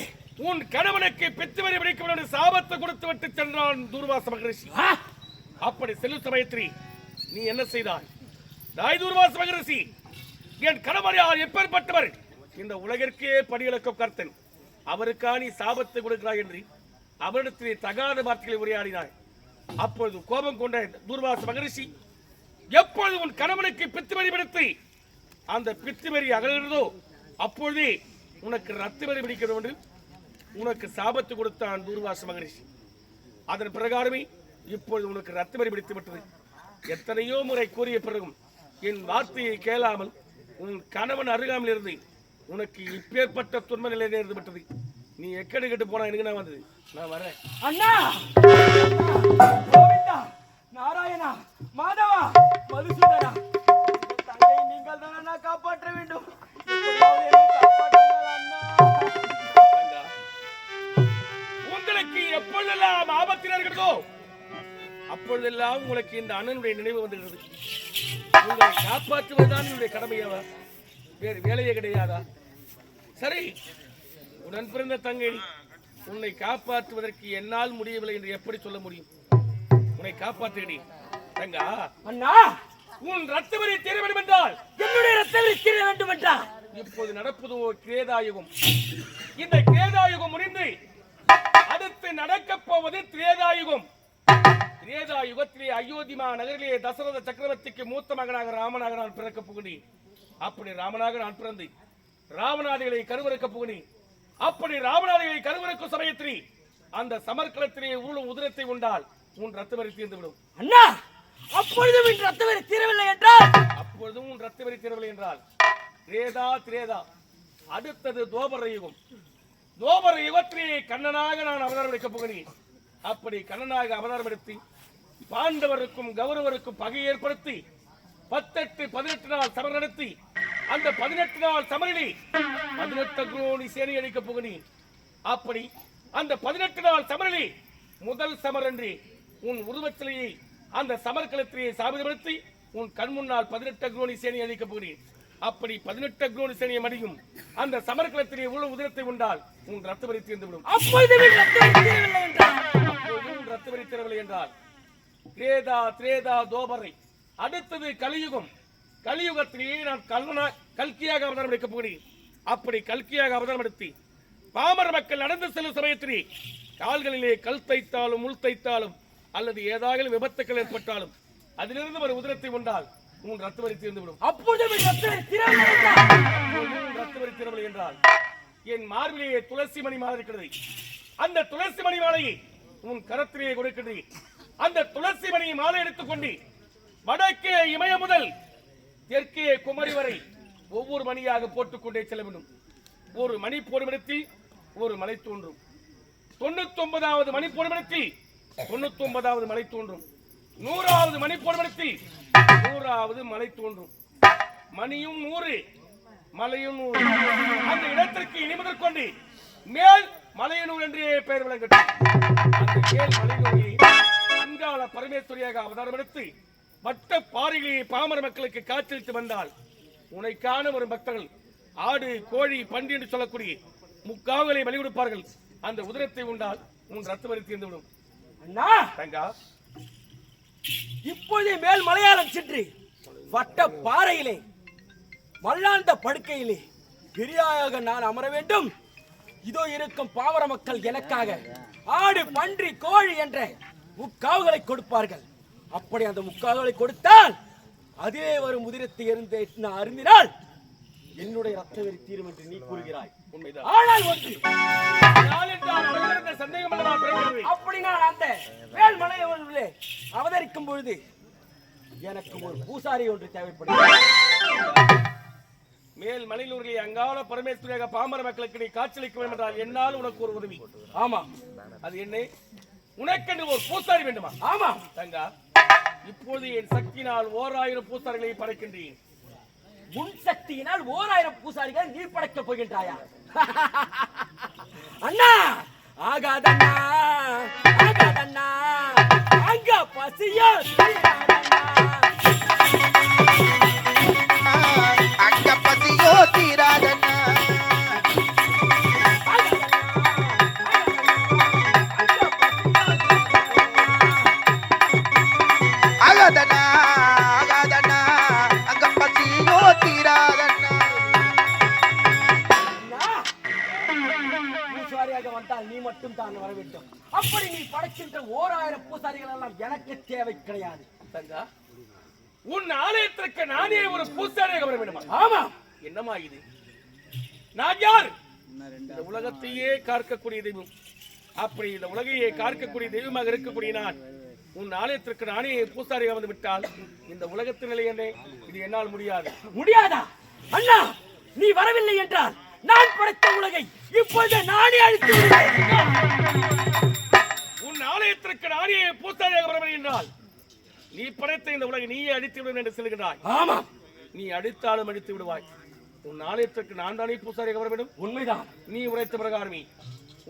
உன் கணவனுக்கு பித்து வெறி பிடிக்க சாபத்தை கொடுத்து விட்டு சென்றான் தூர்வாச மகரிஷி. அப்படி செல்லும் சமயத்தில் நீ என்ன செய்தாய்? தாய் தூர்வாச மகரிஷி, என் கணவர் யார், எப்பேற்பட்டவர், இந்த உலகிற்கே படியிழக்கும் கர்த்தன், அவருக்கா நீ சாபத்தை கொடுக்கிறாய் என்று அவரிடத்திலே தகாத வார்த்தைகளை உரையாடினாய். அப்பொழுது கோபம் கொண்ட தூர்வாச மகரிஷி, எப்பொழுது உன் கணவனுக்கு பித்துவெறி பிடித்து அந்த பித்துவெறி அகலுகிறதோ அப்பொழுதே உனக்கு ரத்த வெறி பிடிக்கிறது என்று உனக்கு சாபத்து கொடுத்தான் தூர்வாச மகரிஷி. அதன் பிரகாரமே இப்பொழுது உனக்கு ரத்த வெறி பிடித்து விட்டது. எத்தனையோ முறை கூறிய பிறகும் என் வார்த்தையை கேளாமல் உன் கணவன் அருகாமல் இருந்து உனக்கு இப்பேற்பட்ட துன்ப நிலை நேர்ந்து விட்டது. நீ எக்கடி கெட்டு போனா எனக்கு நான் வந்தது. நான் வரேன் அண்ணா. கோவிந்தா, நாராயணா, மாதவா, மதுசூதனா, தங்கை நீங்கள் தான் அண்ணா காப்பாற்ற வேண்டும். உங்களுக்கு எப்பொழுதெல்லாம் ஆபத்தில் இருக்கிறதோ அப்பொழுதெல்லாம் உங்களுக்கு இந்த அண்ணனுடைய நினைவு வந்துகிறது. உங்களை காப்பாற்றுவதுதான் என்னுடைய கடமையாவா? வேறு வேலையே கிடையாதா? சரி, உடன் பிறந்த தங்கை உன்னை காப்பாற்றுவதற்கு என்னால் முடியவில்லை என்று எப்படி சொல்ல முடியும்? உன்னை காப்பாற்றுகிறேன் தங்கா. அண்ணா, உன் ரத்த வெறி தீர வேண்டும் என்றால் என்னுடைய ரத்த வெறி தீர வேண்டும் என்றால் இப்போது நடப்பது ஒரு கிரேதாயுகம். இந்த கிரேதாயுகம் முடிந்து அடுத்து நடக்கப் போவது திரேதாயுகம். திரேதாயுகத்திலே அயோத்திமா நகரிலே தசரத சக்கரவர்த்திக்கு மூத்த மகனாக ராமனாக நான் பிறக்கப் போகிறேன். அப்படி ராமனாக நான் பிறந்து ராமநாதிகளை கருவறுக்க போகிறேன். அப்படி ராமநாதிகளை கருவறுக்கும் சமயத்தில் அந்த சமர்க்களத்திலே ஊழும் உதிரத்தை உண்டால் உன் ரத்த வெறி தீர்ந்துவிடும். அண்ணா, அப்பொழுதும் என் ரத்த வெறி தீரவில்லை என்றால் அப்பொழுதும் உன் ரத்த வெறி தீரவில்லை என்றால் திரேதா அடுத்தது துவாபர யுகம். துவாபர யுகத்திலே கண்ணனாக நான் அவதாரம் எடுக்கப் போகிறேன். அப்படி கண்ணனாக அவதாரம் எடுத்து பாண்டவருக்கும் கௌரவருக்கும் பகை ஏற்படுத்தி 18 நாள் சமர் நடத்தி அந்த 18 நாள் சமரிலே 18 கோடி சேனை அடிக்கப் போகிறேன். அப்படி அந்த 18 நாள் சமரிலே முதல் சமர் என்று உன் உருவச்சிலையை அந்த சமர்க்களத்திலே சாபிதப்படுத்தி உன் கண் முன்னால் 18 கோடி சேனை அடிக்கப் போகிறேன். அப்படி 18 கோடி சேனையை மடியும் அந்த சமர்க்களத்திலே உள்ள உதிரத்தை உண்டால் உன் ரத்த வெறி தீர்ந்துவிடும். அப்பொழுதும் ரத்த வெறி தீரவில்லை என்றால் ரத்த வெறி தீரவில்லை என்றால் திரேதா தோபரை அடுத்தது கலியுகம். கலியுகத்திலேயே நான் கல்கியாக அவதாரம் எடுக்கப் போகிறேன். அப்படி கல்கியாக அவதாரம் எடுத்து பாமர மக்கள் நடந்து செல்லும் சமயத்திலே கால்களிலே கல் தைத்தாலும் முள் தைத்தாலும் அல்லது ஏதாவது விபத்துக்கள் ஏற்பட்டாலும் அதிலிருந்து ஒரு உதிரத்தை உண்டால் உன் ரத்த வெறி தீர்ந்துவிடும். அப்பொழுதும் ரத்த வெறி தீரவில்லை என்றால் என் மார்பிலேயே துளசி மணி மாலை இருக்கிறது. அந்த துளசி மணி மாலையை உன் கரத்திலேயே கொடுக்கிறது. அந்த துளசி மணி மாலை எடுத்துக்கொண்டு வடக்கே இமய முதல் தெற்கே குமரி வரை ஒவ்வொரு மணியாக போட்டுக்கொண்டே செல்ல வேண்டும். ஒரு மணி போடும் இடத்தில் ஒரு மலை தோன்றும். 99வது மணி போடும் இடத்தில் 99வது மலை தோன்றும். 100வது மணி போடும் இடத்தில் 100வது மலை தோன்றும். மணியும் 100 மலையும் 100. அந்த இடத்திற்கு இனி முதல் கொண்டு மேல் மலையனூர் என்றே பெயர் விளங்கட்டும். அந்த மேல் மலையனூரில் அங்காள பரமேஸ்வரியாக அவதாரம் எடுத்து வட்ட பாறைகளை பாமர மக்களுக்கு காட்சியளித்து வந்தால் உனைக்கான ஒரு பக்தர்கள் ஆடு கோழி பன்றி என்று சொல்லக்கூடிய முக்காவுகளை பலி கொடுப்பார்கள். அந்த உதிரத்தை உண்டால் உன் ரத்த வரி தீர்ந்துவிடும். அண்ணா தங்கா, இப்போதே மேல் மலையாளம் சென்று வட்ட பாறையிலே மல்லாந்த படுக்கையிலே பெரியாக நான் அமர வேண்டும். இதோ இருக்கும் பாவர மக்கள் எனக்காக ஆடு பன்றி கோழி என்ற முக்காவுகளை கொடுப்பார்கள். அப்படி அந்த முக்காவுகளை கொடுத்தால் அதே ஒரு முதிரத்தை இருந்து அருந்தினால் என்னுடைய ரத்த வெறி தீரும் என்று நீ கூறுகிறாய். உண்மைதான். ஆனால் ஒன்று சந்தேகம் அல்லவா பிறக்கிறது? அப்படி நான் அந்த மேல்மலையிலே அவதரிக்கும் பொழுது எனக்கு ஒரு பூசாரி ஒன்று தேவைப்படுகிறது. மேல் மலையிலூரிலே அங்காள பரமேஸ்வரியாக பாமர மக்களுக்கு நீ காட்சியளிக்க வேண்டும் என்றால் என்னால் உனக்கு ஒரு உதவி. ஆமா, அது என்ன? உனக்கென்று ஒரு பூசாரி வேண்டுமா? ஆமா தங்கா, இப்போது என் சக்தியினால் 1000 பூசாரிகளை படைக்கின்றேன். முன் சக்தியினால் 1000 பூசாரிகள் நீ படைக்கப் போகின்றாயா? அண்ணா ஆகாதண்ணா, ஆகாதண்ணா, அங்க பசியோ தீராதண்ணா. அங்க பசியோ தீராதண்ணா. ஆகாதண்ணா, ஆகாதண்ணா, அங்க பசியோ தீராதண்ணா. பூசாரியாக வந்தால் நீ மட்டும் தான் வர வேண்டும். அப்படி நீ படைக்கின்ற 1000 பூசாரிகள் எல்லாம் எனக்கு தேவை கிடையாது. தங்கா, உன் ஆலயத்திற்கு நானே ஒரு பூசாரியாக வர வேண்டுமா? ஆமா. என்னமா இது? நான் யார்? இந்த உலகத்தையே காக்கக்கூடிய தெய்வம். அப்படி இந்த உலகையே காக்கக்கூடிய தெய்வமாக இருக்கக்கூடிய நான் உன் ஆலயத்திற்கு நானே பூசாரியாக வந்து விட்டால் இந்த உலகத்தின் நிலை என்ன? இது என்னால் முடியாது. முடியாதா? அண்ணா, நீ வரவில்லை என்றால் நான் படைத்த உலகை இப்போது நானே அழித்து விடுவேன். உன் ஆலயத்திற்கு நானே பூசாரியாக வரவில்லை என்றால் நீ படைத்த இந்த உலகை நீயே அழித்து விடுவேன் என்று சொல்லுகிறாய். ஆமா, நீ அடித்தாலும் அடித்து விடுவாய். உன் ஆலயத்திற்கு நான் தானே பூசாரியாக வர வேண்டும். உண்மைதான். நீ உரைத்த பிரகாரமே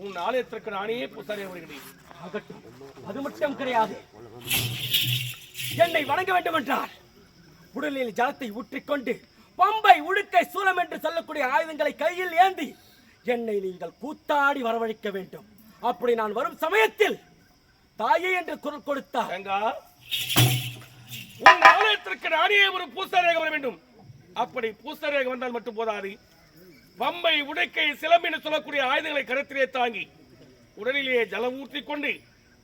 உன் ஆலயத்திற்கு நானே பூசாரியாக வருகிறேன். ஆகட்டும், அது மட்டும் கிடையாது. என்னை வணங்க வேண்டும் என்றால் உடலில் ஜலத்தை ஊற்றிக்கொண்டு பம்பை உடுக்கை சூலம் என்று சொல்லக்கூடிய ஆயுதங்களை கையில் ஏந்தி என்னை நீங்கள் கூத்தாடி வரவழைக்க வேண்டும். அப்படி நான் வரும் சமயத்தில் தாயே என்று குரல் கொடுத்தார். தங்கா, உன் ஆலயத்திற்கு நானே ஒரு பூசாரியாக வர வேண்டும். அப்படி பூசாரியாக வந்தால் மட்டும் போதாது. பம்பை உடைக்கை சிலம்பு என்று சொல்லக்கூடிய ஆயுதங்களை கருத்திலே தாங்கி உடலிலே ஜலம் ஊற்றிக் கொண்டு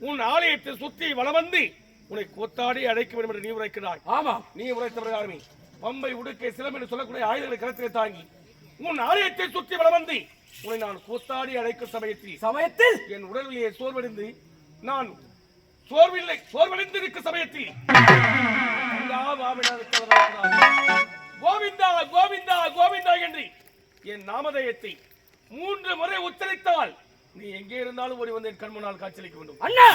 உன் ஆலயத்தை சுற்றி வலம் வந்து உன்னை கூத்தாடி அழைக்க வேண்டும் என்று நீ உரைக்கிறாய். ஆமா, நீ உரைத்த பிரகாரமே பம்பை உடுக்கை சிலம்பு என்று சொல்லக்கூடிய ஆயுதங்களை கருத்திலே தாங்கி உன் ஆலயத்தை சுற்றி வலம் வந்து உன்னை நான் கூத்தாடி அழைக்கும் சமயத்தில் என் உடலிலே சோர்வடைந்து நான் சோர்வடைந்து இருக்கும் சமயத்தில் கோவிந்தா கோவிந்தா கோவிந்தா என்று என் நாமதயத்தை 3 முறை உச்சரித்தால் நீ எங்கே இருந்தாலும் ஓடி வந்து என் கண்முன்னால் காட்சியளிக்க வேண்டும். அண்ணா,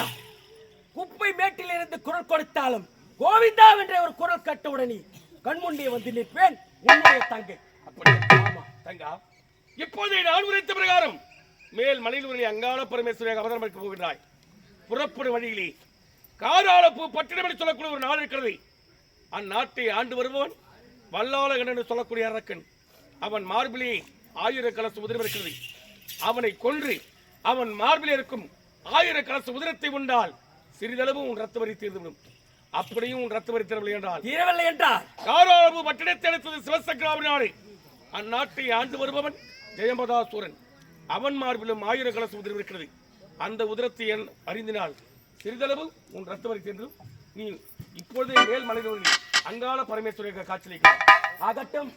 குப்பை மேட்டில் இருந்து குரல் கொடுத்தாலும் கோவிந்தா என்ற ஒரு குரல் கட்டவுடனே கண்முண்டே வந்து நிற்பேன். உன்னுடைய தங்கை. அப்படி தங்கா, இப்போதே நான் உரைத்த பிரகாரம் மேல் மலையில் அங்காள பரமேஸ்வரியாக அவதாரம் எடுக்க போகிறாய். புறப்படும் வழியிலே காராளப்பூ பட்டினம் என்று சொல்லக்கூடிய ஒரு நாடு இருக்கிறது. அந்நாட்டை ஆண்டு வருவோன் வல்லாளகன் என்று சொல்லக்கூடிய அரக்கன். அவன் மார்பிலே 1000 கலச உதிரம் இருக்கிறது. அவனை கொன்று அவன் மார்பிலே இருக்கும் 1000 கலச உதிரத்தை உண்டால் சிறிதளவு உன் ரத்த வரி தீர்ந்துவிடும். அப்படியும் உன் ரத்த வரி தீரவில்லை என்றால் காராளப்பூ பட்டினத்தை அழைத்தது சிவசங்கராம நாடு. அந்நாட்டை ஆண்டு வருபவன் ஜெயம்பதாசூரன். அவன் மார்பிலும் 1000 கலச உதிரம் இருக்கிறது. அந்த உதிரத்தை அறிந்தினால் சிறிதளவு உன் ரத்த வரி தீர்ந்தும் நீ இப்பொழுதே மேல் மலையில் அங்காள பரமேஸ்வரியாக காட்சியளிக்கிறார். ஆகட்டும்.